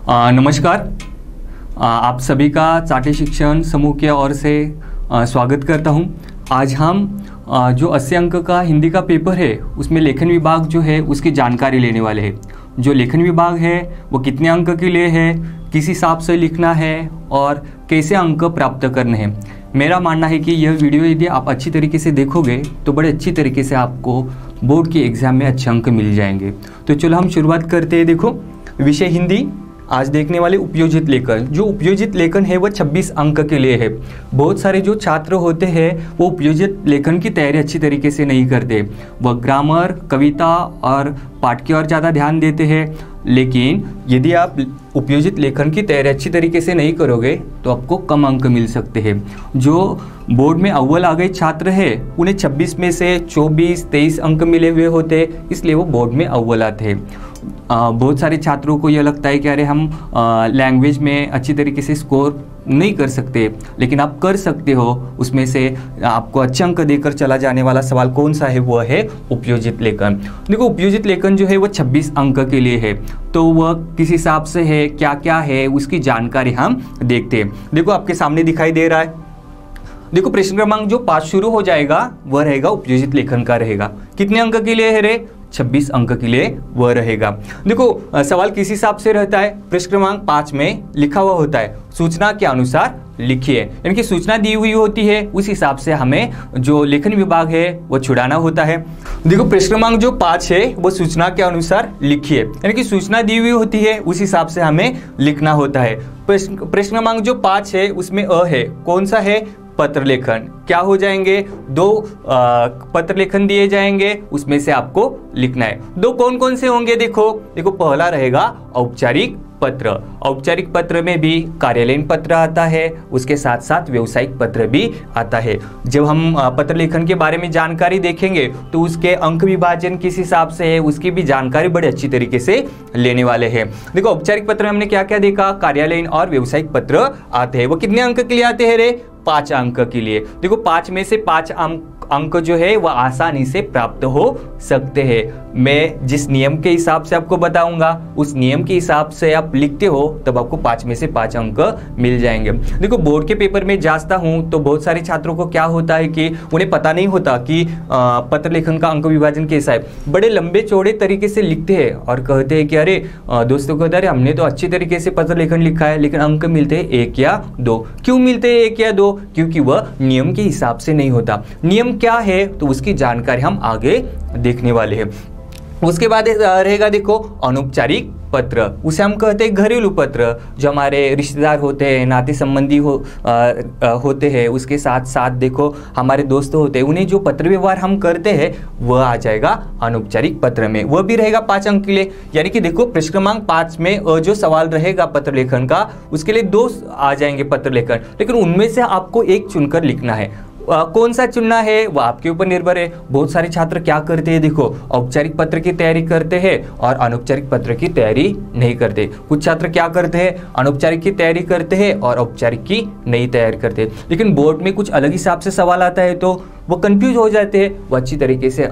नमस्कार। आप सभी का चाटे शिक्षण समूह की ओर से स्वागत करता हूं। आज हम जो 80 अंक का हिंदी का पेपर है उसमें लेखन विभाग जो है उसकी जानकारी लेने वाले हैं। जो लेखन विभाग है वो कितने अंक के लिए है, किस हिसाब से लिखना है और कैसे अंक प्राप्त करने हैं। मेरा मानना है कि यह वीडियो यदि आप अच्छी तरीके से देखोगे तो बड़े अच्छी तरीके से आपको बोर्ड के एग्ज़ाम में अच्छे अंक मिल जाएंगे। तो चलो हम शुरुआत करते हैं। देखो, विषय हिंदी। आज देखने वाले उपयोजित लेखन। जो उपयोजित लेखन है वह 26 अंक के लिए है। बहुत सारे जो छात्र होते हैं वो उपयोजित लेखन की तैयारी अच्छी तरीके से नहीं करते। वह ग्रामर, कविता और पाठ की ओर ज़्यादा ध्यान देते हैं। लेकिन यदि आप उपयोजित लेखन की तैयारी अच्छी तरीके से नहीं करोगे तो आपको कम अंक मिल सकते हैं। जो बोर्ड में अव्वल आ गए छात्र हैं उन्हें 26 में से 24-23 अंक मिले हुए होते, इसलिए वो बोर्ड में अव्वल आते हैं। बहुत सारे छात्रों को यह लगता है कि अरे हम लैंग्वेज में अच्छी तरीके से स्कोर नहीं कर सकते, लेकिन आप कर सकते हो। उसमें से आपको अच्छे अंक देकर चला जाने वाला सवाल कौन सा है, वह है उपयोजित लेखन। देखो, उपयोजित लेखन जो है वह 26 अंक के लिए है। तो वह किस हिसाब से है, क्या क्या है, उसकी जानकारी हम देखते हैं। देखो, आपके सामने दिखाई दे रहा है। देखो, प्रश्न क्रमांक जो 5 शुरू हो जाएगा वह रहेगा उपयोजित लेखन का रहेगा। कितने अंक के लिए है रे? 26 अंक के लिए वह रहेगा। देखो, सवाल किस हिसाब से रहता है। प्रश्न क्रमांक 5 में लिखा हुआ होता है सूचना के अनुसार लिखिए, यानी कि सूचना दी हुई होती है, उस हिसाब से हमें जो लेखन विभाग है वो छुड़ाना होता है। देखो, प्रश्न क्रमांक जो 5 है वो सूचना के अनुसार लिखिए, यानी कि सूचना दी हुई होती है उस हिसाब से हमें लिखना होता है। प्रश्न क्रमांक जो 5 है उसमें अ है, कौन सा है? पत्र लेखन। क्या हो जाएंगे? 2 पत्र लेखन दिए जाएंगे, उसमें से आपको लिखना है। 2 कौन कौन से होंगे? देखो, पहला रहेगा औपचारिक पत्र। औपचारिक पत्र में भी कार्यालयीन पत्र आता है, उसके साथ साथ व्यवसायिक पत्र भी आता है। जब हम पत्र लेखन के बारे में जानकारी देखेंगे तो उसके अंक विभाजन किस हिसाब से है उसकी भी जानकारी बड़े अच्छी तरीके से लेने वाले हैं। देखो, औपचारिक पत्र में हमने क्या क्या देखा? कार्यालयीन और व्यवसायिक पत्र आते हैं। वो कितने अंक के लिए आते हैं रे? 5 अंक के लिए। देखो, 5 में से 5 अंक जो है वह आसानी से प्राप्त हो सकते हैं। मैं जिस नियम के हिसाब से आपको बताऊंगा उस नियम के हिसाब से आप लिखते हो तब आपको 5 में से 5 अंक मिल जाएंगे। देखो, बोर्ड के पेपर में जांचता हूं तो बहुत सारे छात्रों को क्या होता है कि उन्हें पता नहीं होता कि पत्र लेखन का अंक विभाजन कैसा है। बड़े लंबे चौड़े तरीके से लिखते हैं और कहते हैं कि अरे दोस्तों को, अरे हमने तो अच्छी तरीके से पत्र लेखन लिखा है, लेकिन अंक मिलते हैं 1 या 2। क्यों मिलते हैं 1 या 2? क्योंकि वह नियम के हिसाब से नहीं होता। नियम क्या है तो उसकी जानकारी हम आगे देखने वाले हैं। उसके बाद रहेगा, देखो, अनौपचारिक पत्र। उसे हम कहते हैं घरेलू पत्र। जो हमारे रिश्तेदार होते हैं, नाते संबंधी होते हैं, उसके साथ साथ देखो हमारे दोस्त होते हैं, उन्हें जो पत्र व्यवहार हम करते हैं वह आ जाएगा अनौपचारिक पत्र में। वह भी रहेगा 5 अंक के लिए। यानी कि देखो, प्रश्न क्रमांक 5 में जो सवाल रहेगा पत्र लेखन का, उसके लिए 2 आ जाएंगे पत्र लेखन, लेकिन उनमें से आपको एक चुनकर लिखना है। कौन सा चुनना है वह आपके ऊपर निर्भर है। बहुत सारे छात्र क्या करते हैं? देखो, औपचारिक पत्र की तैयारी करते हैं और अनौपचारिक पत्र की तैयारी नहीं करते। कुछ छात्र क्या करते हैं? अनौपचारिक की तैयारी करते हैं और औपचारिक की नहीं तैयारी करते। लेकिन बोर्ड में कुछ अलग हिसाब से सवाल आता है तो वो कंफ्यूज हो जाते हैं, वो अच्छी तरीके से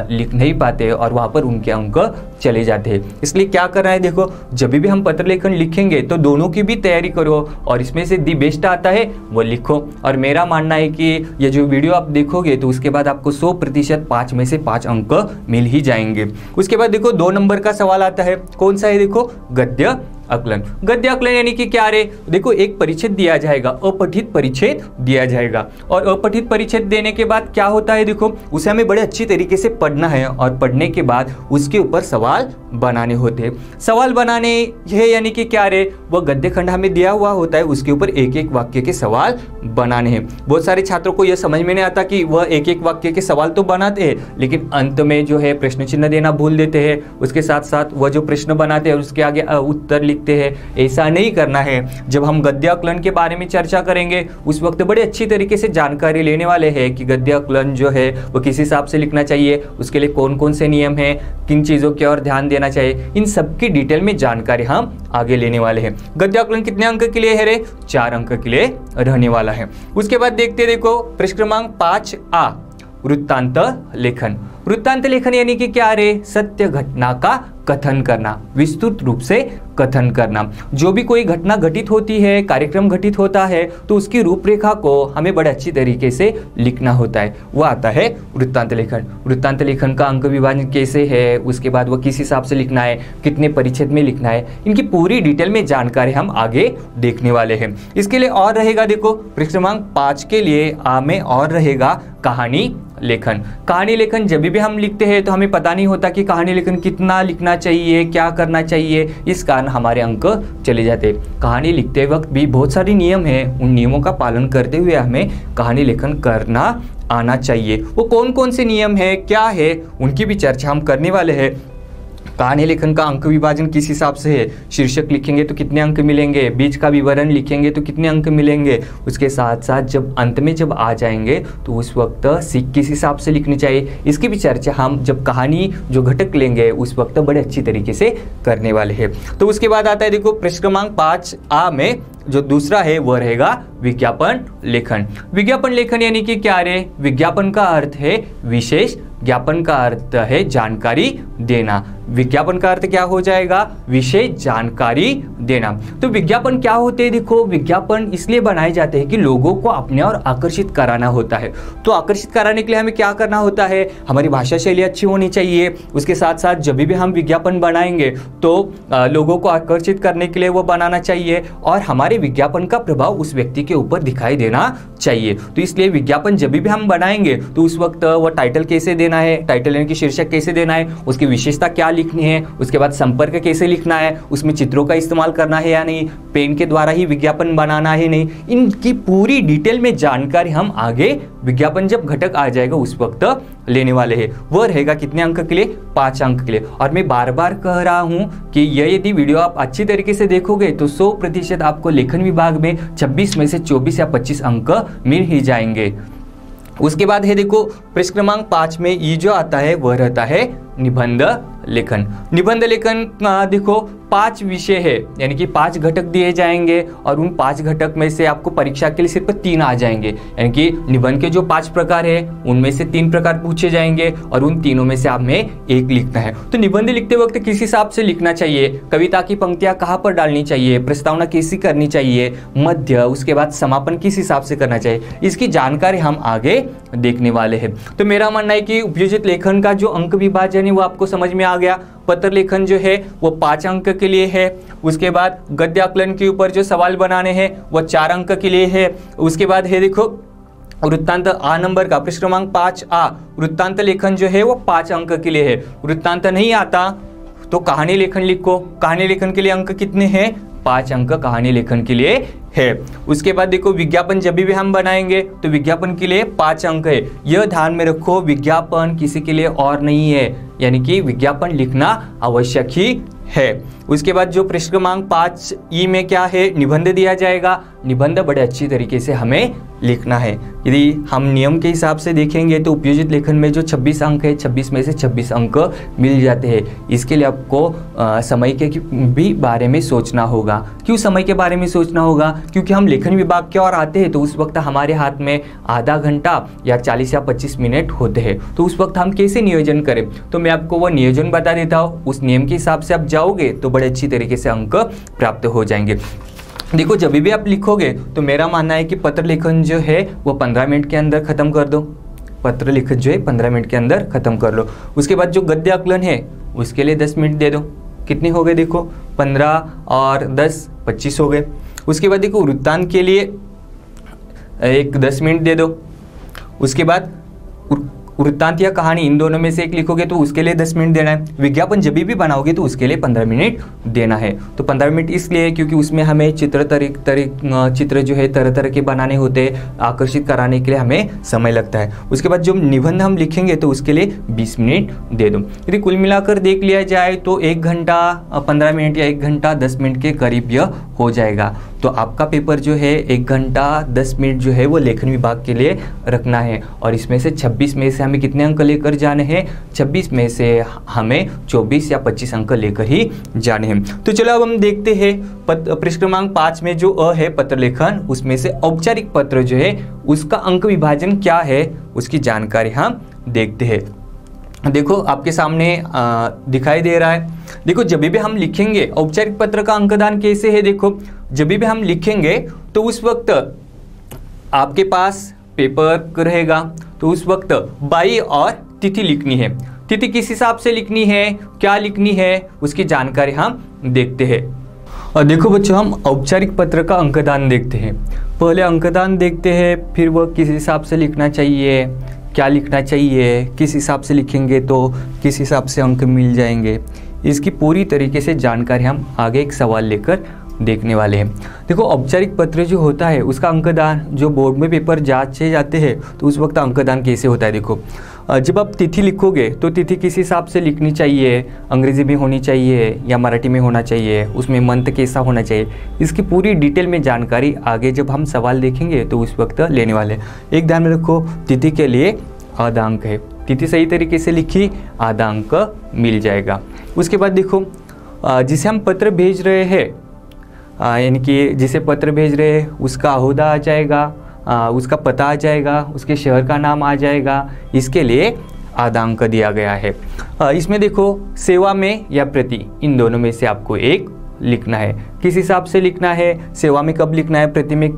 लिख नहीं पाते और वहाँ पर उनके अंक चले जाते हैं। इसलिए क्या करना है? देखो, जब भी हम पत्र लेखन लिखेंगे तो दोनों की भी तैयारी करो और इसमें से दी बेस्ट आता है वो लिखो। और मेरा मानना है कि ये जो वीडियो आप देखोगे तो उसके बाद आपको 100% 5 में से 5 अंक मिल ही जाएंगे। उसके बाद देखो, 2 नंबर का सवाल आता है। कौन सा है? देखो, गद्य आकलन। गद्य आकलन यानी कि क्या रे? देखो, एक परिच्छेद दिया जाएगा, अपठित परिच्छेद दिया जाएगा और अपठित परिच्छेद देने के बाद क्या होता है? देखो, उसे हमें बड़े अच्छी तरीके से पढ़ना है और पढ़ने के बाद उसके ऊपर सवाल बनाने होते हैं। सवाल बनाने है यानी कि क्या रे? वह गद्य खंड हमें दिया हुआ होता है, उसके ऊपर एक एक वाक्य के सवाल बनाने हैं। बहुत सारे छात्रों को यह समझ में नहीं आता कि वह एक एक वाक्य के सवाल तो बनाते हैं, लेकिन अंत में जो है प्रश्न चिन्ह देना भूल देते हैं। उसके साथ साथ वह जो प्रश्न बनाते हैं उसके आगे उत्तर लिखते हैं। ऐसा नहीं करना है। जब हम गद्य आकलन के बारे में चर्चा करेंगे उस वक्त बड़े अच्छी तरीके से जानकारी लेने वाले हैं कि गद्य आकलन जो है वो किस हिसाब से लिखना चाहिए, उसके लिए कौन कौन से नियम हैं, किन चीज़ों की ओर ध्यान देना चाहिए, इन सब की डिटेल में जानकारी हम आगे लेने वाले हैं। गद्य आकलन कितने अंक के लिए है रे? 4 अंक के लिए रहने वाला है। उसके बाद देखते देखो प्रश्न क्रमांक 5A वृत्तांत लेखन। वृत्तांत लेखन यानी कि क्या रे, सत्य घटना का कथन करना, विस्तृत रूप से कथन करना। जो भी कोई घटना घटित होती है, कार्यक्रम घटित होता है, तो उसकी रूपरेखा को हमें बड़े अच्छी तरीके से लिखना होता है, वो आता है वृत्तांत लेखन। वृत्तांत लेखन का अंक विभाजन कैसे है, उसके बाद वो किस हिसाब से लिखना है, कितने परिच्छेद में लिखना है, इनकी पूरी डिटेल में जानकारी हम आगे देखने वाले हैं। इसके लिए और रहेगा, देखो पृष्ठ क्रमांक 5 के लिए में और रहेगा कहानी लेखन। कहानी लेखन जब भी हम लिखते हैं तो हमें पता नहीं होता कि कहानी लेखन कितना लिखना चाहिए, क्या करना चाहिए, इस कारण हमारे अंक चले जाते। कहानी लिखते वक्त भी बहुत सारे नियम हैं, उन नियमों का पालन करते हुए हमें कहानी लेखन करना आना चाहिए। वो कौन कौन से नियम है, क्या है, उनकी भी चर्चा हम करने वाले हैं। कहानी लेखन का अंक विभाजन किस हिसाब से है, शीर्षक लिखेंगे तो कितने अंक मिलेंगे, बीच का विवरण लिखेंगे तो कितने अंक मिलेंगे, उसके साथ साथ जब अंत में जब आ जाएंगे तो उस वक्त सीख किस हिसाब से लिखनी चाहिए, इसकी भी चर्चा हम जब कहानी जो घटक लेंगे उस वक्त बड़े अच्छी तरीके से करने वाले हैं। तो उसके बाद आता है, देखो पृष्ठ क्रमांक 5A में जो दूसरा है वह रहेगा विज्ञापन लेखन। विज्ञापन लेखन यानी कि क्या रे, विज्ञापन का अर्थ है विशेष, ज्ञापन का अर्थ है जानकारी देना। विज्ञापन का अर्थ क्या हो जाएगा, विशेष जानकारी देना। तो विज्ञापन क्या होते हैं, देखो विज्ञापन इसलिए बनाए जाते हैं कि लोगों को अपने और आकर्षित कराना होता है। तो आकर्षित कराने के लिए हमें क्या करना होता है, हमारी भाषा शैली अच्छी होनी चाहिए। उसके साथ साथ जब भी हम विज्ञापन बनाएंगे तो लोगों को आकर्षित करने के लिए वो बनाना चाहिए और हमारे विज्ञापन का प्रभाव उस व्यक्ति के ऊपर दिखाई देना चाहिए। तो इसलिए विज्ञापन जब भी हम बनाएंगे तो उस वक्त वो टाइटल कैसे देना है, टाइटल यानी कि शीर्षक कैसे देना है, उसकी विशेषता क्या लिखनी है, उसके बाद संपर्क कैसे लिखना है, उसमें चित्रों का इस्तेमाल करना है या नहीं, पेन के द्वारा ही विज्ञापन बनाना है नहीं, इनकी पूरी डिटेल में जानकारी हम आगे विज्ञापन जब घटक आ जाएगा उस वक्त लेने वाले हैं। वह रहेगा कितने अंक के लिए, 5 अंक के लिए। और मैं बार बार कह रहा हूं कि यदि वीडियो आप अच्छी तरीके से देखोगे तो 100% आपको लेखन विभाग में 26 में से 24 या 25 अंक मिल ही जाएंगे। उसके बाद है, देखो पृष्ठ क्रमांक 5 में ये जो आता है वह रहता है निबंध लेखन। निबंध लेखन देखो 5 विषय है, यानी कि 5 घटक दिए जाएंगे और उन 5 घटक में से आपको परीक्षा के लिए सिर्फ 3 आ जाएंगे। यानी कि निबंध के जो 5 प्रकार है उनमें से 3 प्रकार पूछे जाएंगे और उन तीनों में से आप में एक लिखना है। तो निबंध लिखते वक्त किस हिसाब से लिखना चाहिए, कविता की पंक्तियां कहाँ पर डालनी चाहिए, प्रस्तावना कैसी करनी चाहिए, मध्य, उसके बाद समापन किस हिसाब से करना चाहिए, इसकी जानकारी हम आगे देखने वाले हैं। तो मेरा मानना है कि उपयोजित लेखन का जो अंक विभाजन है वो आपको समझ में आ गया। पत्र लेखन जो है वो 5 अंक के लिए है। उसके बाद गद्य आकलन के ऊपर जो सवाल बनाने हैं वो 4 अंक के लिए है। उसके बाद है, देखो वृत्तांत आ नंबर का पृष्ठ क्रमांक 5A वृत्तांत लेखन जो है वो 5 अंक के लिए है। वृत्तांत नहीं आता तो कहानी लेखन लिखो। कहानी लेखन के लिए अंक कितने हैं, 5 अंक कहानी लेखन के लिए है। उसके बाद देखो विज्ञापन जब भी हम बनाएंगे तो विज्ञापन के लिए 5 अंक है। यह ध्यान में रखो, विज्ञापन किसी के लिए और नहीं है, यानी कि विज्ञापन लिखना आवश्यक ही है। उसके बाद जो पृष्ठ क्रमांक 5E में क्या है, निबंध दिया जाएगा। निबंध बड़े अच्छी तरीके से हमें लिखना है। यदि हम नियम के हिसाब से देखेंगे तो उपयोजित लेखन में जो 26 अंक है, 26 में से 26 अंक मिल जाते हैं। इसके लिए आपको समय के भी बारे में सोचना होगा। क्यों समय के बारे में सोचना होगा, क्योंकि हम लेखन विभाग के और आते हैं तो उस वक्त हमारे हाथ में आधा घंटा या 40 या 25 मिनट होते हैं। तो उस वक्त हम कैसे नियोजन करें, तो मैं आपको वो नियोजन बता देता हूँ। उस नियम के हिसाब से आप जाओगे तो बड़े अच्छी तरीके से अंक प्राप्त हो जाएंगे। देखो जब भी आप लिखोगे तो मेरा मानना है कि पत्र लेखन जो है वो 15 मिनट के अंदर खत्म कर दो। पत्र लेखन जो है 15 मिनट के अंदर खत्म कर लो। उसके बाद जो गद्य आकलन है उसके लिए 10 मिनट दे दो। कितने हो गए, देखो 15 और 10 25 हो गए। उसके बाद देखो वृत्तांत के लिए एक 10 मिनट दे दो। उसके बाद वृत्तांत या कहानी इन दोनों में से एक लिखोगे तो उसके लिए 10 मिनट देना है। विज्ञापन जब भी बनाओगे तो उसके लिए 15 मिनट देना है। तो 15 मिनट इसलिए क्योंकि उसमें हमें चित्र जो है तरह तरह के बनाने होते हैं, आकर्षित कराने के लिए हमें समय लगता है। उसके बाद जो निबंध हम लिखेंगे तो उसके लिए 20 मिनट दे दो। यदि कुल मिलाकर देख लिया जाए तो 1 घंटा 15 मिनट या 1 घंटा 10 मिनट के करीब यह हो जाएगा। तो आपका पेपर जो है 1 घंटा 10 मिनट जो है वो लेखन विभाग के लिए रखना है और इसमें से 26 में से हमें कितने अंक लेकर जाने हैं, 26 में से हमें 24 या 25 अंक लेकर ही जाने हैं। तो चलो अब हम देखते हैं पृष्ठ क्रमांक 5 में जो अ है पत्र लेखन, उसमें से औपचारिक पत्र जो है उसका अंक विभाजन क्या है उसकी जानकारी हम देखते हैं। देखो आपके सामने दिखाई दे रहा है। देखो जब भी हम लिखेंगे औपचारिक पत्र का अंकदान कैसे है, देखो जब भी हम लिखेंगे तो उस वक्त आपके पास पेपर रहेगा, तो उस वक्त बाई और तिथि लिखनी है। तिथि किस हिसाब से लिखनी है, क्या लिखनी है, उसकी जानकारी हम देखते हैं। और देखो बच्चों, हम औपचारिक पत्र का अंकदान देखते हैं। पहले अंकदान देखते हैं, फिर वह किस हिसाब से लिखना चाहिए, क्या लिखना चाहिए, किस हिसाब से लिखेंगे तो किस हिसाब से अंक मिल जाएंगे, इसकी पूरी तरीके से जानकारी हम आगे एक सवाल लेकर देखने वाले हैं। देखो औपचारिक पत्र जो होता है उसका अंकदान जो बोर्ड में पेपर जांचे जाते हैं तो उस वक्त अंकदान कैसे होता है। देखो जब आप तिथि लिखोगे तो तिथि किस हिसाब से लिखनी चाहिए, अंग्रेजी में होनी चाहिए या मराठी में होना चाहिए, उसमें मंथ कैसा होना चाहिए, इसकी पूरी डिटेल में जानकारी आगे जब हम सवाल देखेंगे तो उस वक्त लेने वाले हैं। एक ध्यान में रखो, तिथि के लिए आधा अंक है, तिथि सही तरीके से लिखी आधा अंक मिल जाएगा। उसके बाद देखो जिसे हम पत्र भेज रहे हैं, यानी कि जिसे पत्र भेज रहे हैं उसका ओहदा आ जाएगा, उसका पता आ जाएगा, उसके शहर का नाम आ जाएगा, इसके लिए आधा अंक दिया गया है। इसमें देखो सेवा में या प्रति, इन दोनों में से आपको एक लिखना है। किस हिसाब से लिखना है, सेवा में कब लिखना है, प्रति में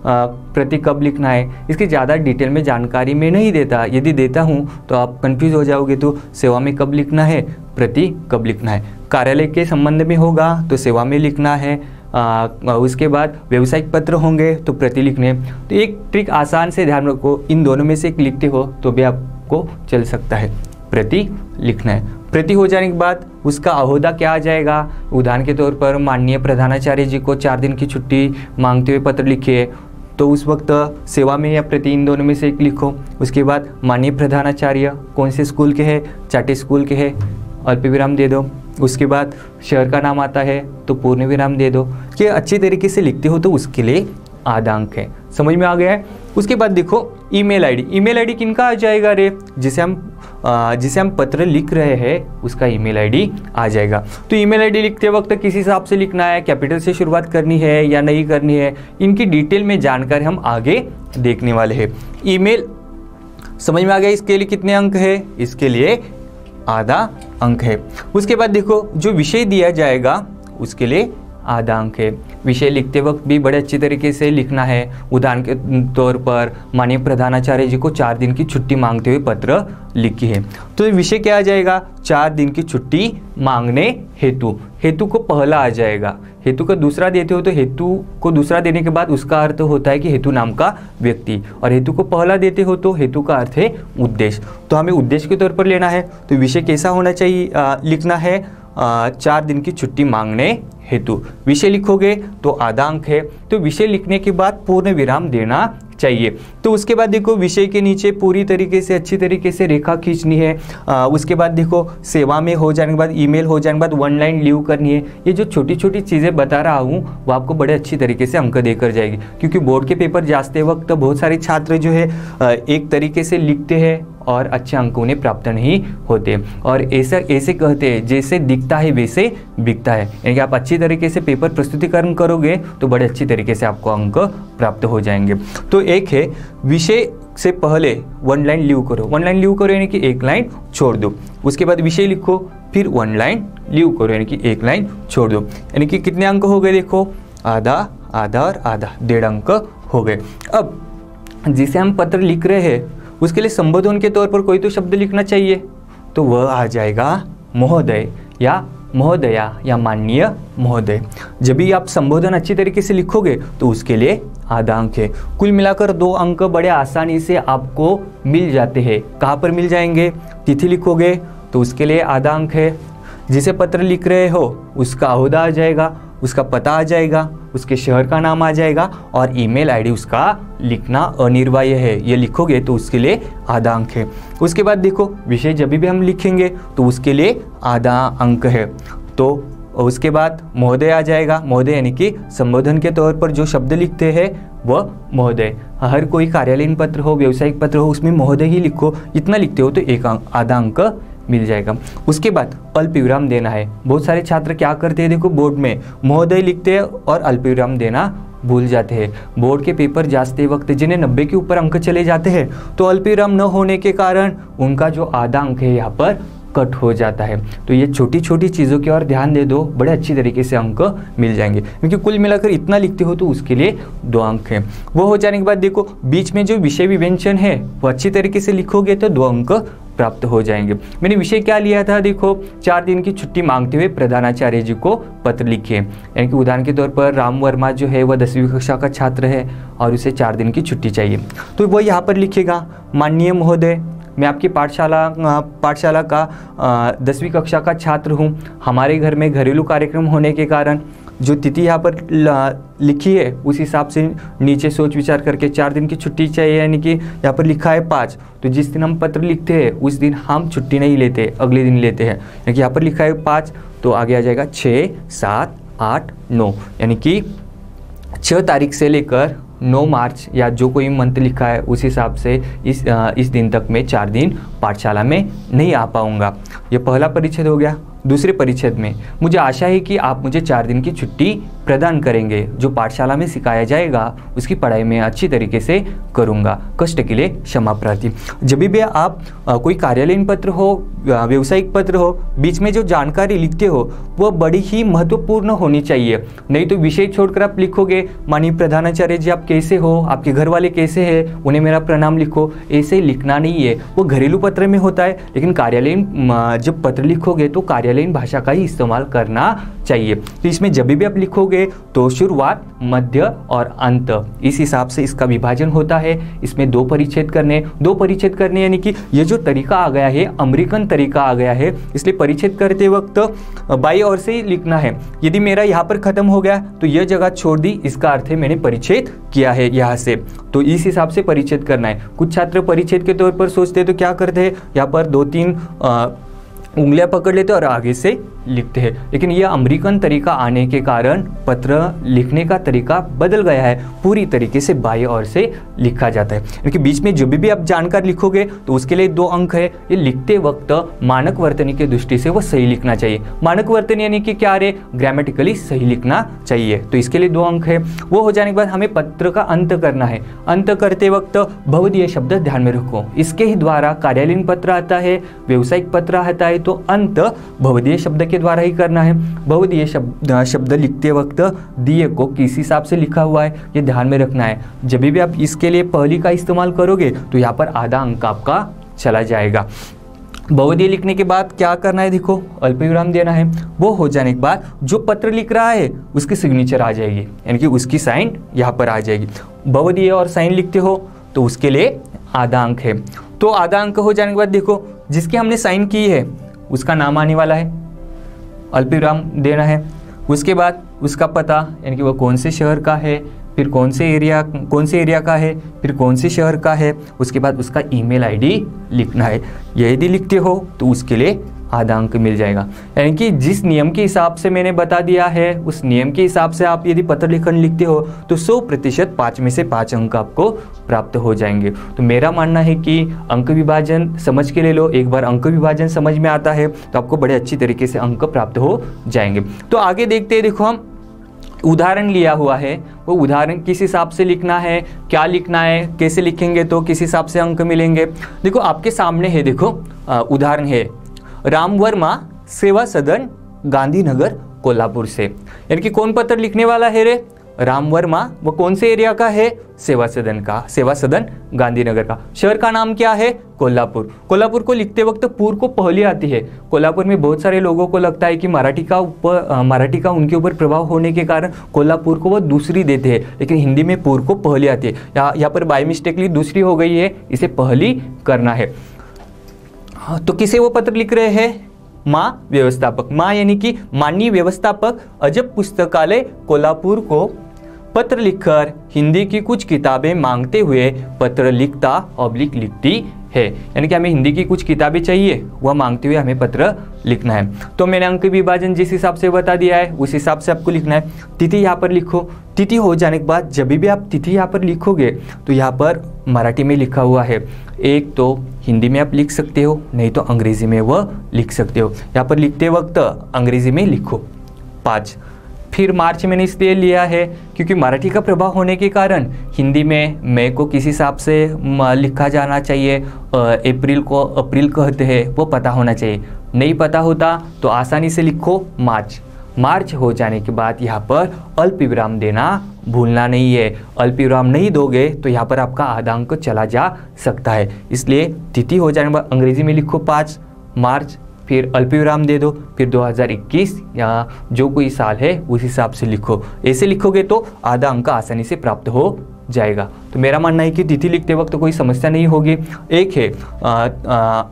प्रति कब लिखना है, इसकी ज़्यादा डिटेल में जानकारी में नहीं देता। यदि देता हूँ तो आप कंफ्यूज हो जाओगे। तो सेवा में कब लिखना है, प्रति कब लिखना है, कार्यालय के संबंध में होगा तो सेवा में लिखना है, उसके बाद व्यावसायिक पत्र होंगे तो प्रति लिखने। तो एक ट्रिक आसान से ध्यान रखो, इन दोनों में से एक लिखते हो तो भी आपको चल सकता है, प्रति लिखना है। प्रति हो जाने के बाद उसका ओहदा क्या आ जाएगा, उदाहरण के तौर पर माननीय प्रधानाचार्य जी को 4 दिन की छुट्टी मांगते हुए पत्र लिखिए, तो उस वक्त सेवा में या प्रति इन दोनों में से एक लिखो। उसके बाद माननीय प्रधानाचार्य कौन से स्कूल के हैं, चाटे स्कूल के हैं, अल्प विराम दे दो। उसके बाद शहर का नाम आता है तो पूर्ण विराम दे दो। कि अच्छी तरीके से लिखते हो तो उसके लिए आधा अंक है। समझ में आ गया है। उसके बाद देखो ईमेल आईडी, ईमेल आईडी किनका आ जाएगा रे, जिसे हम पत्र लिख रहे हैं उसका ईमेल आईडी आ जाएगा। तो ईमेल आईडी लिखते वक्त किस हिसाब से लिखना है, कैपिटल से शुरुआत करनी है या नहीं करनी है, इनकी डिटेल में जानकारी हम आगे देखने वाले हैं। ईमेल समझ में आ गया। इसके लिए कितने अंक है, इसके लिए आधा अंक है। उसके बाद देखो जो विषय दिया जाएगा उसके लिए आधा अंक है। विषय लिखते वक्त भी बड़े अच्छी तरीके से लिखना है। उदाहरण के तौर पर माननीय प्रधानाचार्य जी को 4 दिन की छुट्टी मांगते हुए पत्र लिखी है, तो विषय क्या आ जाएगा, 4 दिन की छुट्टी मांगने हेतु। हेतु को पहला आ जाएगा, हेतु को दूसरा देते हो तो हेतु को दूसरा देने के बाद उसका अर्थ होता है कि हेतु नाम का व्यक्ति, और हेतु को पहला देते हो तो हेतु का अर्थ है उद्देश्य। तो हमें उद्देश्य के तौर पर लेना है, तो विषय कैसा होना चाहिए, लिखना है 4 दिन की छुट्टी मांगने हेतु। विषय लिखोगे तो आधा अंक है। तो विषय लिखने के बाद पूर्ण विराम देना चाहिए। तो उसके बाद देखो विषय के नीचे पूरी तरीके से अच्छी तरीके से रेखा खींचनी है। उसके बाद देखो सेवा में हो जाने के बाद, ईमेल हो जाने के बाद 1 लाइन लीव करनी है। ये जो छोटी छोटी चीज़ें बता रहा हूँ वो आपको बड़े अच्छी तरीके से अंक देकर जाएगी, क्योंकि बोर्ड के पेपर जाते वक्त बहुत सारे छात्र जो है एक तरीके से लिखते हैं और अच्छे अंक उन्हें प्राप्त नहीं होते, और ऐसे कहते हैं जैसे दिखता है वैसे बिकता है, यानी कि आप अच्छी तरीके से पेपर प्रस्तुतिकरण करोगे तो बड़े अच्छी तरीके से आपको अंक प्राप्त हो जाएंगे। तो एक है विषय से पहले 1 लाइन लीव करो। 1 लाइन लीव करो यानी कि 1 लाइन छोड़ दो। उसके बाद विषय लिखो, फिर 1 लाइन लीव करो यानी कि 1 लाइन छोड़ दो। यानी कि कितने अंक हो गए, देखो आधा आधा और आधा, 1.5 अंक हो गए। अब जिसे हम पत्र लिख रहे हैं उसके लिए संबोधन के तौर पर कोई तो शब्द लिखना चाहिए, तो वह आ जाएगा महोदय या महोदया या माननीय महोदय। जब भी आप संबोधन अच्छी तरीके से लिखोगे तो उसके लिए आधा अंक है। कुल मिलाकर 2 अंक बड़े आसानी से आपको मिल जाते हैं। कहाँ पर मिल जाएंगे, तिथि लिखोगे तो उसके लिए आधा अंक है, जिसे पत्र लिख रहे हो उसका ओहदा आ जाएगा, उसका पता आ जाएगा, उसके शहर का नाम आ जाएगा, और ईमेल आईडी उसका लिखना अनिवार्य है। ये लिखोगे तो उसके लिए आधा अंक है। उसके बाद देखो विषय जब भी हम लिखेंगे तो उसके लिए आधा अंक है। तो उसके बाद महोदय आ जाएगा। महोदय यानी कि संबोधन के तौर पर जो शब्द लिखते हैं वह महोदय। हर कोई कार्यालयीन पत्र हो, व्यावसायिक पत्र हो, उसमें महोदय ही लिखो। इतना लिखते हो तो आधा अंक मिल जाएगा। उसके बाद अल्प विराम देना है। बहुत सारे छात्र क्या करते हैं, देखो बोर्ड में महोदय लिखते हैं और अल्प विराम देना भूल जाते हैं। बोर्ड के पेपर जाते वक्त जिन्हें 90 के ऊपर अंक चले जाते हैं तो अल्पविराम न होने के कारण उनका जो आधा अंक है यहाँ पर कट हो जाता है। तो ये छोटी छोटी चीज़ों की ओर ध्यान दे दो, बड़े अच्छी तरीके से अंक मिल जाएंगे, क्योंकि कुल मिलाकर इतना लिखते हो तो उसके लिए 2 अंक हैं। वो हो जाने के बाद देखो बीच में जो विषय विव्यंजन है वो अच्छी तरीके से लिखोगे तो 2 अंक प्राप्त हो जाएंगे। मैंने विषय क्या लिया था, देखो 4 दिन की छुट्टी मांगते हुए प्रधानाचार्य जी को पत्र लिखे, यानी कि उदाहरण के तौर पर राम वर्मा जो है वह 10वीं कक्षा का छात्र है और उसे 4 दिन की छुट्टी चाहिए, तो वह यहाँ पर लिखेगा, माननीय महोदय, मैं आपकी पाठशाला का 10वीं कक्षा का छात्र हूँ। हमारे घर में घरेलू कार्यक्रम होने के कारण जो तिथि यहाँ पर लिखी है उस हिसाब से नीचे सोच विचार करके 4 दिन की छुट्टी चाहिए, यानी कि यहाँ पर लिखा है 5, तो जिस दिन हम पत्र लिखते हैं उस दिन हम छुट्टी नहीं लेते, अगले दिन लेते हैं, यानी कि यहाँ पर लिखा है 5, तो आगे आ जाएगा 6, 7, 8, 9, यानी कि 6 तारीख से लेकर 9 मार्च या जो कोई मंथ लिखा है उस हिसाब से इस दिन तक मैं 4 दिन पाठशाला में नहीं आ पाऊँगा। ये पहला परिच्छेद हो गया। दूसरे परिच्छेद में मुझे आशा है कि आप मुझे 4 दिन की छुट्टी प्रदान करेंगे, जो पाठशाला में सिखाया जाएगा उसकी पढ़ाई में अच्छी तरीके से करूँगा, कष्ट के लिए क्षमा प्रार्थी। जब भी आप कोई कार्यालयीन पत्र हो, व्यावसायिक पत्र हो, बीच में जो जानकारी लिखते हो वह बड़ी ही महत्वपूर्ण होनी चाहिए, नहीं तो विषय छोड़कर आप लिखोगे माननीय प्रधानाचार्य जी आप कैसे हो, आपके घर वाले कैसे हैं, उन्हें मेरा प्रणाम लिखो, ऐसे लिखना नहीं है। वो घरेलू पत्र में होता है, लेकिन कार्यालयीन जब पत्र लिखोगे तो कार्यालयीन भाषा का ही इस्तेमाल करना चाहिए। तो इसमें जब भी आप लिखोगे तो शुरुआत, मध्य और अंत, इस हिसाब से इसका विभाजन होता है। इसमें 2 परिच्छेद करने यानी कि ये जो तरीका आ गया है अमेरिकन तरीका आ गया है, इसलिए परिच्छेद करते वक्त बाईं ओर से ही लिखना है। यदि मेरा यहाँ पर खत्म हो गया तो यह जगह छोड़ दी, इसका अर्थ है मैंने परिच्छेद किया है यहाँ से, तो इस हिसाब से परिच्छेद करना है। कुछ छात्र परिच्छेद के तौर पर सोचते हैं तो क्या करते हैं, यहाँ पर 2-3 उंगलियां पकड़ लेते और आगे से लिखते हैं, लेकिन यह अमेरिकन तरीका आने के कारण पत्र लिखने का तरीका बदल गया है, पूरी तरीके से बाईं ओर से लिखा जाता है। क्योंकि बीच में जो भी आप जानकारी लिखोगे तो उसके लिए 2 अंक है। ये लिखते वक्त मानक वर्तनी की दृष्टि से वो सही लिखना चाहिए। मानक वर्तनी यानी कि क्या रे, ग्रामेटिकली सही लिखना चाहिए, तो इसके लिए 2 अंक है। वो हो जाने के बाद हमें पत्र का अंत करना है। अंत करते वक्त बहुदीय शब्द ध्यान में रखो, इसके ही द्वारा कार्यालयीन पत्र आता है, व्यावसायिक पत्र आता है, तो अंत बहुदीय शब्द के द्वारा ही करना है। बहुदीय शब्द लिखते वक्त दिए को किस हिसाब से लिखा हुआ है ये ध्यान में रखना है। जब भी आप इसके लिए पहली का इस्तेमाल करोगे तो यहाँ पर आधा अंक आपका चला जाएगा। बहुदीय लिखने के बाद क्या करना है, देखो अल्पविराम देना है। वो हो जाने के बाद जो पत्र लिख रहा है उसकी सिग्नेचर आ जाएगी, यानी कि उसकी साइन यहाँ पर आ जाएगी। बहुदीय और साइन लिखते हो तो उसके लिए आधा अंक है। तो आधा अंक हो जाने के बाद देखो जिसकी हमने साइन की है उसका नाम आने वाला है, अल्पविराम देना है। उसके बाद उसका पता, यानी कि वो कौन से शहर का है, फिर कौन से एरिया का है, फिर कौन से शहर का है। उसके बाद उसका ईमेल आईडी लिखना है। यदि लिखते हो तो उसके लिए आधा अंक मिल जाएगा। यानी कि जिस नियम के हिसाब से मैंने बता दिया है उस नियम के हिसाब से आप यदि पत्र लेखन लिखते हो तो 100% 5 में से 5 अंक आपको प्राप्त हो जाएंगे। तो मेरा मानना है कि अंक विभाजन समझ के ले लो। एक बार अंक विभाजन समझ में आता है तो आपको बड़े अच्छी तरीके से अंक प्राप्त हो जाएंगे। तो आगे देखते हैं, देखो हम उदाहरण लिया हुआ है, वो उदाहरण किस हिसाब से लिखना है, क्या लिखना है, कैसे लिखेंगे तो किस हिसाब से अंक मिलेंगे। देखो आपके सामने है, देखो उदाहरण है राम वर्मा, सेवा सदन, गांधीनगर, कोल्हापुर से। यानी कि कौन पत्र लिखने वाला है रे, राम वर्मा। वो कौन से एरिया का है, सेवा सदन का, सेवा सदन गांधीनगर का। शहर का नाम क्या है, कोल्हापुर। कोल्हापुर को लिखते वक्त पूर को पहली आती है। कोल्हापुर में बहुत सारे लोगों को लगता है कि मराठी का उनके ऊपर प्रभाव होने के कारण कोल्हापुर को वो दूसरी देते हैं, लेकिन हिंदी में पूर को पहली आती है। यहाँ पर बाय मिस्टेकली दूसरी हो गई है, इसे पहली करना है। तो किसे वो पत्र लिख रहे हैं, माँ व्यवस्थापक। माँ यानी कि माननीय व्यवस्थापक अजब पुस्तकालय कोल्हापुर को पत्र लिखकर हिंदी की कुछ किताबें मांगते हुए पत्र लिखती है। यानी कि हमें हिंदी की कुछ किताबें चाहिए, वह मांगते हुए हमें पत्र लिखना है। तो मैंने अंक विभाजन जिस हिसाब से बता दिया है उस हिसाब से आपको लिखना है। तिथि यहाँ पर लिखो। तिथि हो जाने के बाद जब भी आप तिथि यहाँ पर लिखोगे तो यहाँ पर मराठी में लिखा हुआ है, एक तो हिंदी में आप लिख सकते हो, नहीं तो अंग्रेजी में वह लिख सकते हो। यहाँ पर लिखते वक्त अंग्रेजी में लिखो 5। फिर मार्च मैंने इसलिए लिया है क्योंकि मराठी का प्रभाव होने के कारण हिंदी में मई को किस हिसाब से लिखा जाना चाहिए, अप्रैल को अप्रैल कहते हैं वो पता होना चाहिए। नहीं पता होता तो आसानी से लिखो मार्च। मार्च हो जाने के बाद यहाँ पर अल्प विराम देना भूलना नहीं है। अल्प विराम नहीं दोगे तो यहाँ पर आपका आधा अंक चला जा सकता है। इसलिए तिथि हो जाने के बाद अंग्रेजी में लिखो 5 मार्च, फिर अल्प विराम दे दो, फिर 2021 या जो कोई साल है उस हिसाब से लिखो। ऐसे लिखोगे तो आधा अंक आसानी से प्राप्त हो जाएगा। तो मेरा मानना है कि तिथि लिखते वक्त कोई समस्या नहीं होगी। एक है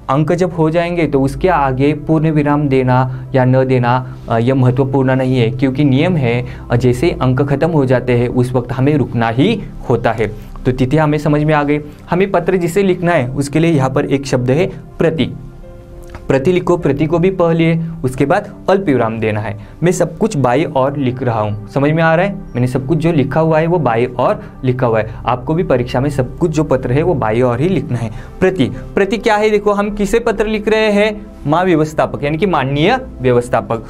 अंक जब हो जाएंगे तो उसके आगे पूर्ण विराम देना या न देना यह महत्वपूर्ण नहीं है, क्योंकि नियम है जैसे अंक खत्म हो जाते हैं उस वक्त हमें रुकना ही होता है। तो तिथि हमें समझ में आ गई। हमें पत्र जिसे लिखना है उसके लिए यहाँ पर एक शब्द है प्रति। प्रति लिखो, प्रति को भी पढ़ लिए, उसके बाद अल्प विराम देना है। मैं सब कुछ बाई और लिख रहा हूँ, समझ में आ रहा है? मैंने सब कुछ जो लिखा हुआ है वो बाई और लिखा हुआ है। आपको भी परीक्षा में सब कुछ जो पत्र है वो बाई और ही लिखना है। प्रति, प्रति क्या है? देखो हम किसे पत्र लिख रहे हैं? महाव्यवस्थापक यानी कि माननीय व्यवस्थापक,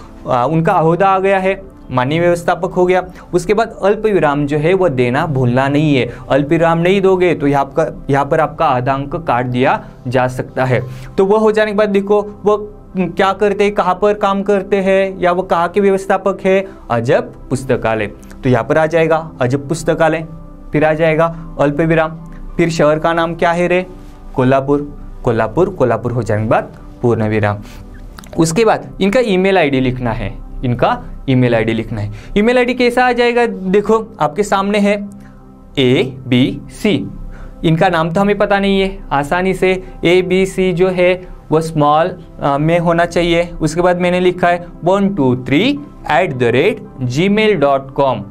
उनका अहोदा आ गया है, माननीय व्यवस्थापक हो गया। उसके बाद अल्प विराम जो है वो देना भूलना नहीं है। अल्प विराम नहीं दोगे तो यहाँ पर आपका आधा अंक काट दिया जा सकता है। तो वह हो जाने के बाद देखो वो क्या करते हैं, कहाँ पर काम करते हैं या वो कहाँ के व्यवस्थापक है? अजब पुस्तकालय। तो यहाँ पर आ जाएगा अजब पुस्तकालय, फिर आ जाएगा अल्प विराम, फिर शहर का नाम क्या है रे? कोल्हापुर। कोल्हापुर, कोल्हापुर हो जाने के बाद पूर्ण विराम। उसके बाद इनका ईमेल आईडी लिखना है, इनका ईमेल आईडी लिखना है। ईमेल आईडी कैसा आ जाएगा? देखो आपके सामने है ABC। इनका नाम तो हमें पता नहीं है, आसानी से ABC जो है वो स्मॉल में होना चाहिए। उसके बाद मैंने लिखा है 123@gmail.com।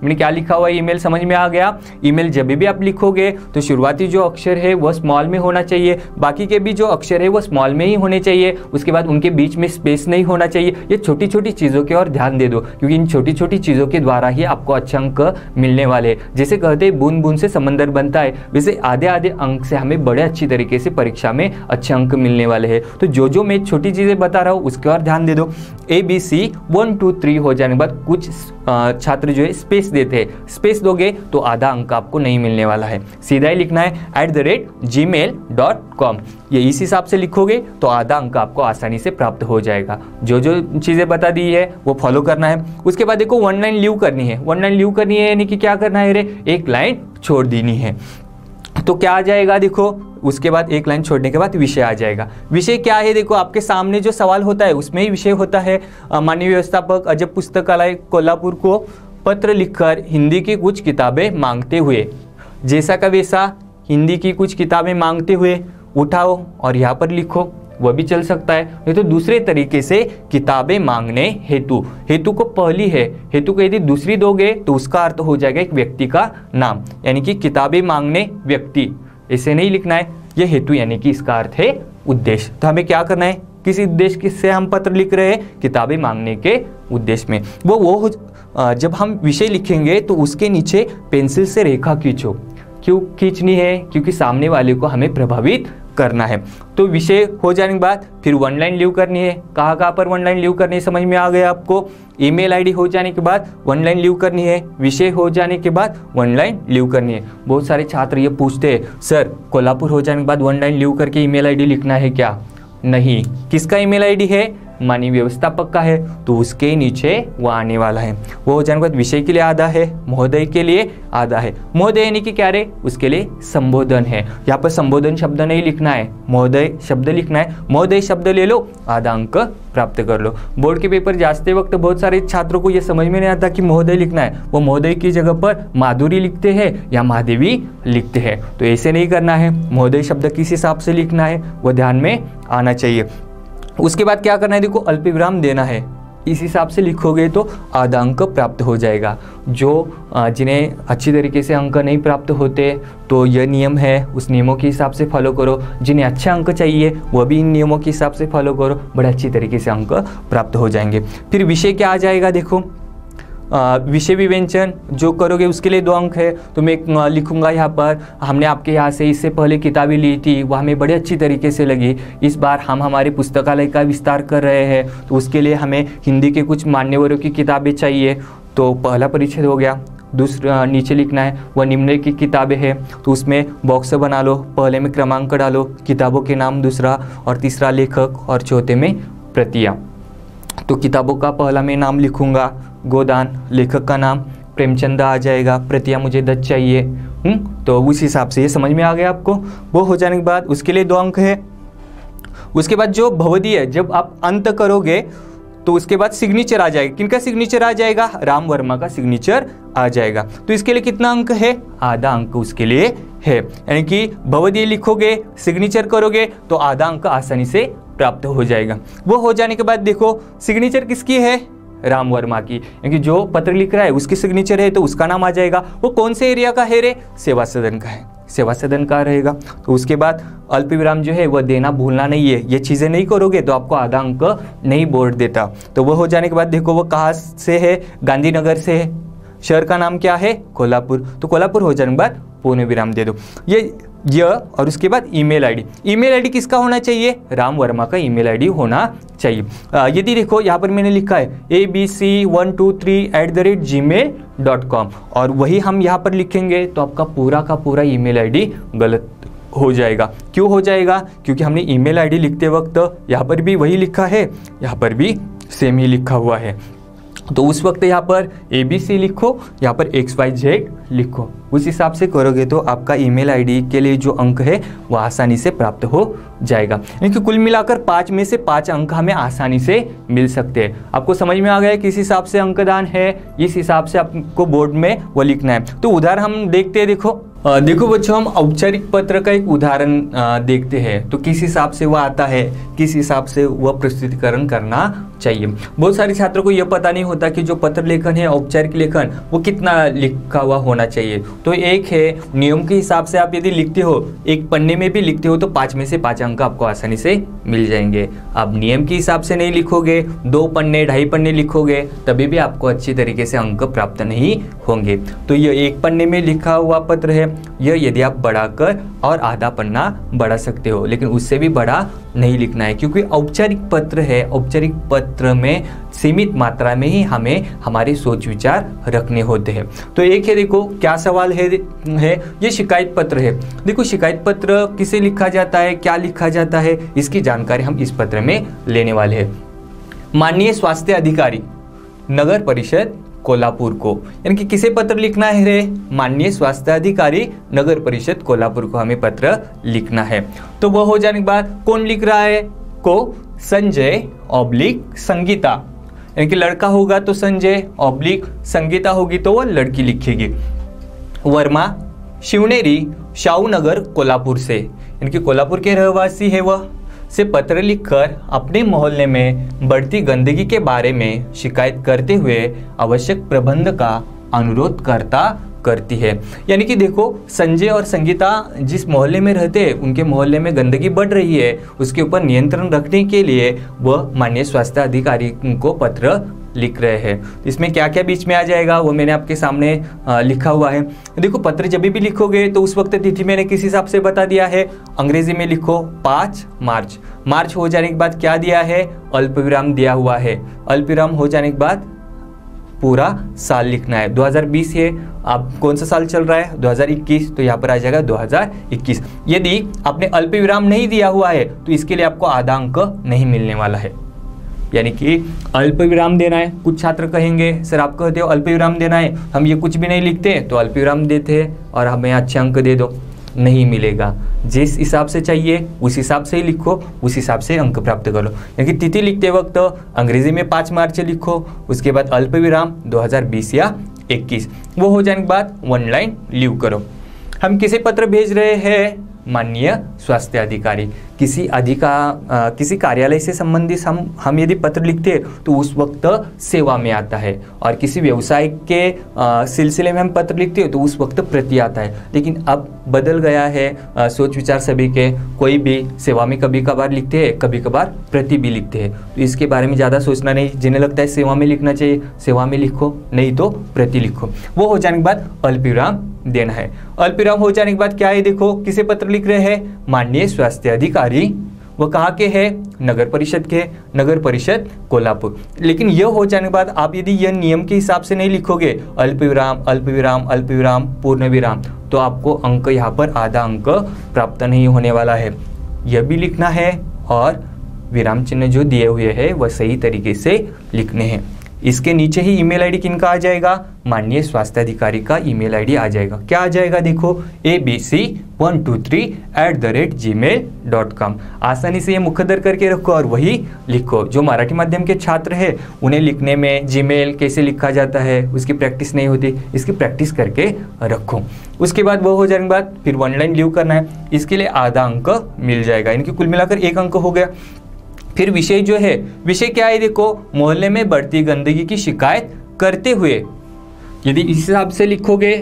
मैंने क्या लिखा हुआ है? ईमेल समझ में आ गया। ईमेल जब भी आप लिखोगे तो शुरुआती जो अक्षर है वो स्मॉल में होना चाहिए, बाकी के भी जो अक्षर है वो स्मॉल में ही होने चाहिए। उसके बाद उनके बीच में स्पेस नहीं होना चाहिए। ये छोटी छोटी चीज़ों की ओर ध्यान दे दो, क्योंकि इन छोटी छोटी चीज़ों के द्वारा ही आपको अच्छे अंक मिलने वाले हैं। जैसे कहते हैं बूंद बूंद से समंदर बनता है, वैसे आधे आधे अंक से हमें बड़े अच्छी तरीके से परीक्षा में अच्छे अंक मिलने वाले हैं। तो जो मैं छोटी चीज़ें बता रहा हूँ उसके और ध्यान दे दो। ABC 1 2 3 हो जाने के बाद कुछ छात्र जो है स्पेस देते हैं, स्पेस दोगे तो आधा अंक आपको नहीं मिलने वाला है। सीधा ही लिखना है @gmail.com। ये इस हिसाब से लिखोगे तो आधा अंक आपको आसानी से प्राप्त हो जाएगा। जो चीज़ें बता दी है वो फॉलो करना है। उसके बाद देखो 1 लाइन लीव करनी है। 1 लाइन लीव करनी है यानी कि क्या करना है रे? 1 लाइन छोड़ देनी है। तो क्या आ जाएगा? देखो उसके बाद 1 लाइन छोड़ने के बाद विषय आ जाएगा। विषय क्या है? देखो आपके सामने जो सवाल होता है उसमें ही विषय होता है। माननीय व्यवस्थापक अजब पुस्तकालय कोल्हापुर को पत्र लिखकर हिंदी की कुछ किताबें मांगते हुए, जैसा का वैसा हिंदी की कुछ किताबें मांगते हुए उठाओ और यहाँ पर लिखो, वह भी चल सकता है। नहीं तो दूसरे तरीके से किताबें मांगने हेतु, हेतु को पहली है, हेतु को यदि दूसरी दोगे तो उसका अर्थ हो जाएगा एक व्यक्ति का नाम, यानी कि किताबें मांगने व्यक्ति, ऐसे नहीं लिखना है। यह हेतु यानी कि इसका अर्थ है उद्देश्य। तो हमें क्या करना है? किसी उद्देश्य से हम पत्र लिख रहे हैं, किताबें मांगने के उद्देश्य में। वो जब हम विषय लिखेंगे तो उसके नीचे पेंसिल से रेखा खींचो। क्यों खींचनी है? क्योंकि सामने वाले को हमें प्रभावित करना है। तो विषय हो जाने के बाद फिर 1 लाइन लीव करनी है। कहाँ कहाँ पर 1 लाइन लीव करनी है समझ में आ गया आपको? ईमेल आईडी हो जाने के बाद 1 लाइन लीव करनी है, विषय हो जाने के बाद 1 लाइन लीव करनी है। बहुत सारे छात्र ये पूछते हैं सर कोल्हापुर हो जाने के बाद 1 लाइन लीव करके ईमेल आईडी लिखना है क्या? नहीं। किसका ईमेल आईडी है? माननीय व्यवस्थापक का है, तो उसके नीचे वो आने वाला है। वो हो जाने के बाद विषय के लिए आधा है, महोदय के लिए आधा है। महोदय यानी कि क्या रे? उसके लिए संबोधन है। यहाँ पर संबोधन शब्द नहीं लिखना है, महोदय शब्द लिखना है। महोदय शब्द ले लो, आधा अंक प्राप्त कर लो। बोर्ड के पेपर जाते वक्त बहुत सारे छात्रों को यह समझ में नहीं आता कि महोदय लिखना है, वो महोदय की जगह पर माधुरी लिखते हैं या महादेवी लिखते हैं। तो ऐसे नहीं करना है, महोदय शब्द किस हिसाब से लिखना है वो ध्यान में आना चाहिए। उसके बाद क्या करना है? देखो अल्प विराम देना है, इस हिसाब से लिखोगे तो आधा अंक प्राप्त हो जाएगा। जिन्हें अच्छी तरीके से अंक नहीं प्राप्त होते तो यह नियम है, उस नियमों के हिसाब से फॉलो करो। जिन्हें अच्छे अंक चाहिए वह भी इन नियमों के हिसाब से फॉलो करो, बड़े अच्छी तरीके से अंक प्राप्त हो जाएंगे। फिर विषय क्या आ जाएगा? देखो विषय विवेचन जो करोगे उसके लिए 2 अंक है। तो मैं लिखूंगा यहाँ पर, हमने आपके यहाँ से इससे पहले किताबें ली थी, वो हमें बड़े अच्छी तरीके से लगी। इस बार हम हमारे पुस्तकालय का विस्तार कर रहे हैं, तो उसके लिए हमें हिंदी के कुछ मान्यवरों की किताबें चाहिए। तो पहला परिच्छेद हो गया। दूसरा नीचे लिखना है वह निम्नलिखित की किताबें हैं, तो उसमें बॉक्स बना लो, पहले में क्रमांक डालो, किताबों के नाम दूसरा, और तीसरा लेखक, और चौथे में प्रतियाँ। तो किताबों का पहला मैं नाम लिखूंगा गोदान, लेखक का नाम प्रेमचंद आ जाएगा, प्रतियाँ मुझे 10 चाहिए। तो उस हिसाब से ये समझ में आ गया आपको। वो हो जाने के बाद उसके लिए 2 अंक है। उसके बाद जो भवदीय है, जब आप अंत करोगे तो उसके बाद सिग्नेचर आ जाएगा। किनका सिग्नेचर आ जाएगा? राम वर्मा का सिग्नेचर आ जाएगा। तो इसके लिए कितना अंक है? आधा अंक उसके लिए है। यानी कि भवदीय लिखोगे, सिग्नेचर करोगे तो आधा अंक आसानी से प्राप्त हो जाएगा। वो हो जाने के बाद देखो सिग्नेचर किसकी है? राम वर्मा की, क्योंकि जो पत्र लिख रहा है उसकी सिग्नेचर है तो उसका नाम आ जाएगा। वो कौन से एरिया का है रे? सेवा सदन का है, सेवा सदन का रहेगा। तो उसके बाद अल्प विराम जो है वह देना भूलना नहीं है। ये चीज़ें नहीं करोगे तो आपको आधा अंक नहीं बोर्ड देता। तो वह हो जाने के बाद देखो वो कहाँ से है? गांधीनगर से है। शहर का नाम क्या है? कोल्हापुर। तो कोल्हापुर हो जाने के बाद पूर्ण विराम दे दो। ये और उसके बाद ईमेल आईडी। ईमेल आईडी किसका होना चाहिए? राम वर्मा का ईमेल आईडी होना चाहिए। यदि देखो यहाँ पर मैंने लिखा है abc123@gmail.com और वही हम यहाँ पर लिखेंगे तो आपका पूरा का पूरा ईमेल आईडी गलत हो जाएगा। क्यों हो जाएगा? क्योंकि हमने ईमेल आईडी लिखते वक्त यहाँ पर भी वही लिखा है, यहाँ पर भी सेम ही लिखा हुआ है। तो उस वक्त यहाँ पर ABC लिखो, यहाँ पर XYZ लिखो। उस हिसाब से करोगे तो आपका ईमेल आईडी के लिए जो अंक है वो आसानी से प्राप्त हो जाएगा। यानी कि कुल मिलाकर 5 में से 5 अंक हमें आसानी से मिल सकते हैं। आपको समझ में आ गया किस हिसाब से अंकदान है, इस हिसाब से आपको बोर्ड में वो लिखना है। तो उदाहरण हम देखते हैं। देखो बच्चों, हम औपचारिक पत्र का एक उदाहरण देखते हैं। तो किस हिसाब से वह आता है, किस हिसाब से वह प्रस्तुतिकरण करना चाहिए। बहुत सारे छात्रों को यह पता नहीं होता कि जो पत्र लेखन है, औपचारिक लेखन, वो कितना लिखा हुआ होना चाहिए। तो एक है नियम के हिसाब से आप यदि लिखते हो, एक पन्ने में भी लिखते हो तो 5 में से 5 अंक आपको आसानी से मिल जाएंगे। आप नियम के हिसाब से नहीं लिखोगे, 2 पन्ने 2.5 पन्ने लिखोगे, तभी भी आपको अच्छी तरीके से अंक प्राप्त नहीं होंगे। तो यह 1 पन्ने में लिखा हुआ पत्र है, यह यदि आप बढ़ाकर और आधा पन्ना बढ़ा सकते हो, लेकिन उससे भी बड़ा नहीं लिखना है, क्योंकि औपचारिक पत्र है। औपचारिक पत्र में सीमित मात्रा में ही हमें हमारे सोच विचार रखने होते हैं। तो एक है, देखो क्या सवाल है ये शिकायत पत्र है। देखो शिकायत पत्र किसे लिखा जाता है, क्या लिखा जाता है, इसकी जानकारी हम इस पत्र में लेने वाले हैं। माननीय स्वास्थ्य अधिकारी नगर परिषद कोल्हापुर को, यानी कि किसे पत्र लिखना है रे? माननीय स्वास्थ्य अधिकारी नगर परिषद कोल्हापुर को हमें पत्र लिखना है। तो वह हो जाने के बाद कौन लिख रहा है? को संजय / संगीता, यानी कि लड़का होगा तो संजय / संगीता होगी तो वह लड़की लिखेगी। वर्मा शिवनेरी शाहूनगर कोल्हापुर से, यानी कि कोल्हापुर के रहवासी है वह, से पत्र लिखकर अपने मोहल्ले में बढ़ती गंदगी के बारे में शिकायत करते हुए आवश्यक प्रबंध का अनुरोध करती है। यानी कि देखो संजय और संगीता जिस मोहल्ले में रहते हैं, उनके मोहल्ले में गंदगी बढ़ रही है, उसके ऊपर नियंत्रण रखने के लिए वह माननीय स्वास्थ्य अधिकारी को पत्र लिख रहे हैं। इसमें क्या क्या बीच में आ जाएगा वो मैंने आपके सामने लिखा हुआ है। देखो पत्र जब भी लिखोगे तो उस वक्त तिथि मैंने किस हिसाब से बता दिया है। अंग्रेजी में लिखो 5 मार्च। मार्च हो जाने के बाद क्या दिया है? अल्प विराम दिया हुआ है। अल्प विराम हो जाने के बाद पूरा साल लिखना है। 2020 है, अब कौन सा साल चल रहा है? 2021, तो यहाँ पर आ जाएगा 2021। यदि आपने अल्प विराम नहीं दिया हुआ है तो इसके लिए आपको आधा अंक नहीं मिलने वाला है। यानी कि अल्प विराम देना है। कुछ छात्र कहेंगे सर आप कहते हो अल्प विराम देना है, हम ये कुछ भी नहीं लिखते तो अल्प विराम देते हैं और हमें अच्छे अंक दे दो। नहीं मिलेगा। जिस हिसाब से चाहिए उस हिसाब से ही लिखो, उस हिसाब से अंक प्राप्त करो। यानी कि तिथि लिखते वक्त अंग्रेजी में 5 मार्च लिखो, उसके बाद अल्प विराम 2020 या 21। वो हो जाने के बाद 1 लाइन लीव करो। हम किसे पत्र भेज रहे हैं? माननीय स्वास्थ्य अधिकारी। किसी कार्यालय से संबंधित हम यदि पत्र लिखते हैं तो उस वक्त सेवा में आता है, और किसी व्यवसाय के सिलसिले में हम पत्र लिखते हैं तो उस वक्त प्रति आता है। लेकिन अब बदल गया है सोच विचार सभी के, कोई भी सेवा में कभी कभार लिखते हैं, कभी कभार प्रति भी लिखते हैं। तो इसके बारे में ज़्यादा सोचना नहीं, जिन्हें लगता है सेवा में लिखना चाहिए सेवा में लिखो, नहीं तो प्रति लिखो। वो हो जाने के बाद अल्पविराम देना है। अल्पविराम हो जाने के बाद क्या है, देखो किसे पत्र लिख रहे हैं, माननीय स्वास्थ्य अधिकारी। वो कहाँ के हैं, नगर परिषद के, नगर परिषद कोल्हापुर। लेकिन यह हो जाने के बाद आप यदि यह नियम के हिसाब से नहीं लिखोगे अल्पविराम अल्पविराम अल्पविराम पूर्ण विराम, तो आपको अंक यहाँ पर आधा अंक प्राप्त नहीं होने वाला है। यह भी लिखना है और विराम चिन्ह जो दिए हुए हैं वह सही तरीके से लिखने हैं। इसके नीचे ही ईमेल आईडी किनका आ जाएगा, माननीय स्वास्थ्य अधिकारी का ईमेल आईडी आ जाएगा। क्या आ जाएगा, देखो abc123@gmail.com। आसानी से ये मुखदर करके रखो और वही लिखो। जो मराठी माध्यम के छात्र हैं उन्हें लिखने में जीमेल कैसे लिखा जाता है उसकी प्रैक्टिस नहीं होती, इसकी प्रैक्टिस करके रखो। उसके बाद वो हो जाने के बाद फिर 1 लाइन लीव करना है, इसके लिए आधा अंक मिल जाएगा, इनकी कुल मिलाकर 1 अंक हो गया। फिर विषय जो है, विषय क्या है, देखो मोहल्ले में बढ़ती गंदगी की शिकायत करते हुए। यदि इस हिसाब से लिखोगे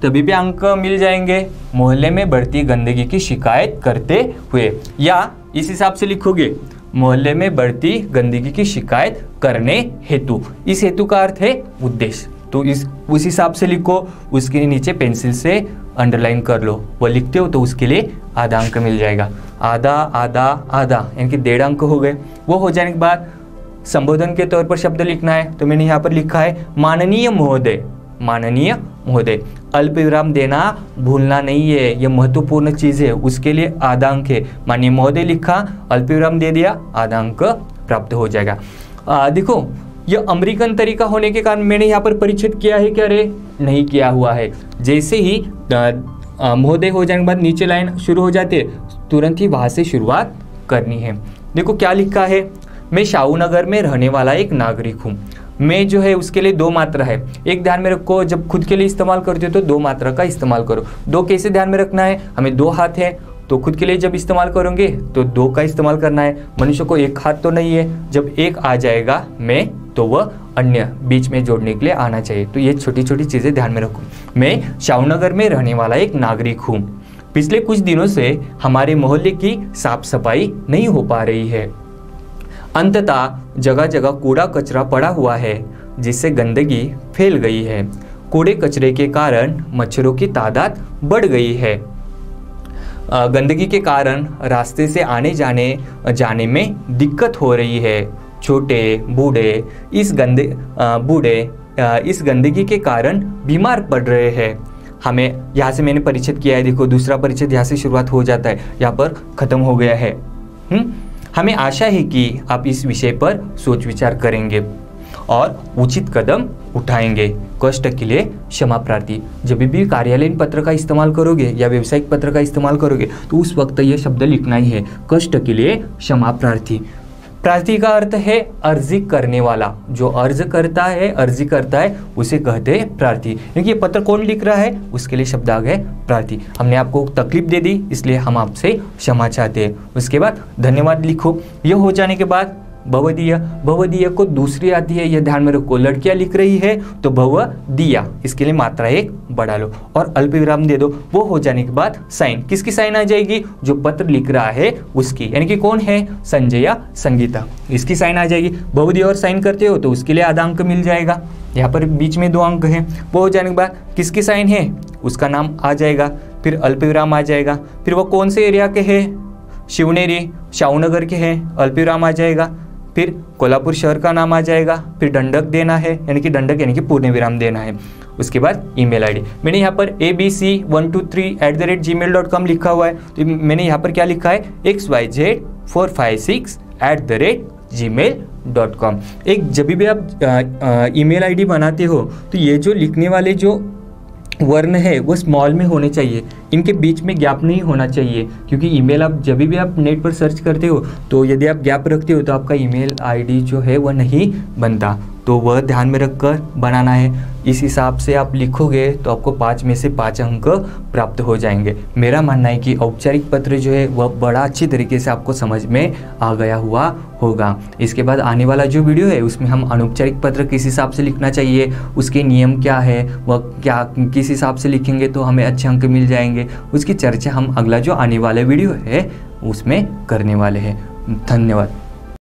तभी भी अंक मिल जाएंगे, मोहल्ले में बढ़ती गंदगी की शिकायत करते हुए। या इस हिसाब से लिखोगे मोहल्ले में बढ़ती गंदगी की शिकायत करने हेतु। इस हेतु का अर्थ है उद्देश्य, तो उस हिसाब से लिखो। उसके नीचे पेंसिल से अंडरलाइन कर लो, वो लिखते हो तो उसके लिए आधा अंक मिल जाएगा। आधा आधा आधा यानी कि 1.5 अंक हो गए। वो हो जाने के बाद संबोधन के तौर पर शब्द लिखना है, तो मैंने यहाँ पर लिखा है माननीय महोदय। माननीय महोदय, अल्पविराम देना भूलना नहीं है, यह महत्वपूर्ण चीज़ है, उसके लिए आधा अंक है। माननीय महोदय लिखा, अल्पविराम दे दिया, आधा अंक प्राप्त हो जाएगा। देखो यह अमेरिकन तरीका होने के कारण मैंने यहाँ पर परिच्छेद किया है क्या रे, नहीं किया हुआ है। जैसे ही महोदय हो जाने के बाद नीचे लाइन शुरू हो जाती है, तुरंत ही वहाँ से शुरुआत करनी है। देखो क्या लिखा है, मैं शाहूनगर में रहने वाला एक नागरिक हूँ। मैं जो है उसके लिए 2 मात्रा है, एक ध्यान में रखो, जब खुद के लिए इस्तेमाल करते हो तो 2 मात्रा का इस्तेमाल करो। 2 कैसे ध्यान में रखना है, हमें 2 हाथ है तो खुद के लिए जब इस्तेमाल करोगे तो 2 का इस्तेमाल करना है। मनुष्य को 1 हाथ तो नहीं है, जब 1 आ जाएगा मैं तो वह अन्य बीच में जोड़ने के लिए आना चाहिए। तो ये छोटी छोटी चीज़ें ध्यान में रखो। मैं शाहूनगर में रहने वाला एक नागरिक हूँ। पिछले कुछ दिनों से हमारे मोहल्ले की साफ सफाई नहीं हो पा रही है। अंततः जगह जगह कूड़ा कचरा पड़ा हुआ है जिससे गंदगी फैल गई है। कूड़े कचरे के कारण मच्छरों की तादाद बढ़ गई है। गंदगी के कारण रास्ते से आने जाने में दिक्कत हो रही है। छोटे बूढ़े इस गंदगी के कारण बीमार पड़ रहे हैं। हमें यहाँ से मैंने परिच्छेद किया है, देखो दूसरा परिच्छेद यहाँ से शुरुआत हो जाता है, यहाँ पर खत्म हो गया है। हमें आशा है कि आप इस विषय पर सोच विचार करेंगे और उचित कदम उठाएंगे। कष्ट के लिए क्षमा प्रार्थी। जब भी कार्यालयीन पत्र का इस्तेमाल करोगे या व्यावसायिक पत्र का इस्तेमाल करोगे तो उस वक्त यह शब्द लिखना ही है, कष्ट के लिए क्षमा प्रार्थी। प्रार्थी का अर्थ है अर्जी करने वाला, जो अर्ज करता है, अर्जी करता है उसे कहते हैं प्रार्थी। क्योंकि ये पत्र कौन लिख रहा है उसके लिए शब्द आ गए प्रार्थी। हमने आपको तकलीफ दे दी इसलिए हम आपसे क्षमा चाहते हैं। उसके बाद धन्यवाद लिखो। यह हो जाने के बाद भवदीय, भवदीय को दूसरी आती है, यह ध्यान में रखो। लड़कियां लिख रही है तो भवदीया, इसके लिए मात्रा 1 बढ़ा लो और अल्पविराम दे दो। वो हो जाने के बाद साइन, किसकी साइन आ जाएगी, जो पत्र लिख रहा है उसकी, यानी कि कौन है, संजय या संगीता, इसकी साइन आ जाएगी। भवदीय और साइन करते हो तो उसके लिए आधा अंक मिल जाएगा। यहाँ पर बीच में 2 अंक हैं। वो हो जाने के बाद किसकी साइन है उसका नाम आ जाएगा, फिर अल्पविराम आ जाएगा। फिर वो कौन से एरिया के है, शिवनेरी शाहूनगर के हैं, अल्पविराम आ जाएगा। फिर कोल्हापुर शहर का नाम आ जाएगा, फिर दंडक देना है, यानी कि दंडक यानी कि पूर्ण विराम देना है। उसके बाद ईमेल आईडी मैंने यहाँ पर abc123@gmail.com लिखा हुआ है, तो मैंने यहाँ पर क्या लिखा है, xyz456@gmail.com। एक जब भी आप ईमेल आईडी बनाते हो तो ये जो लिखने वाले जो वर्ण है वो स्मॉल में होने चाहिए, इनके बीच में गैप नहीं होना चाहिए। क्योंकि ईमेल आप जब भी आप नेट पर सर्च करते हो तो यदि आप गैप रखते हो तो आपका ईमेल आईडी जो है वह नहीं बनता, तो वह ध्यान में रखकर बनाना है। इस हिसाब से आप लिखोगे तो आपको 5 में से 5 अंक प्राप्त हो जाएंगे। मेरा मानना है कि औपचारिक पत्र जो है वह बड़ा अच्छी तरीके से आपको समझ में आ गया हुआ होगा। इसके बाद आने वाला जो वीडियो है उसमें हम अनौपचारिक पत्र किस हिसाब से लिखना चाहिए, उसके नियम क्या है, वह क्या किस हिसाब से लिखेंगे तो हमें अच्छे अंक मिल जाएंगे, उसकी चर्चा हम अगला जो आने वाला वीडियो है उसमें करने वाले हैं। धन्यवाद।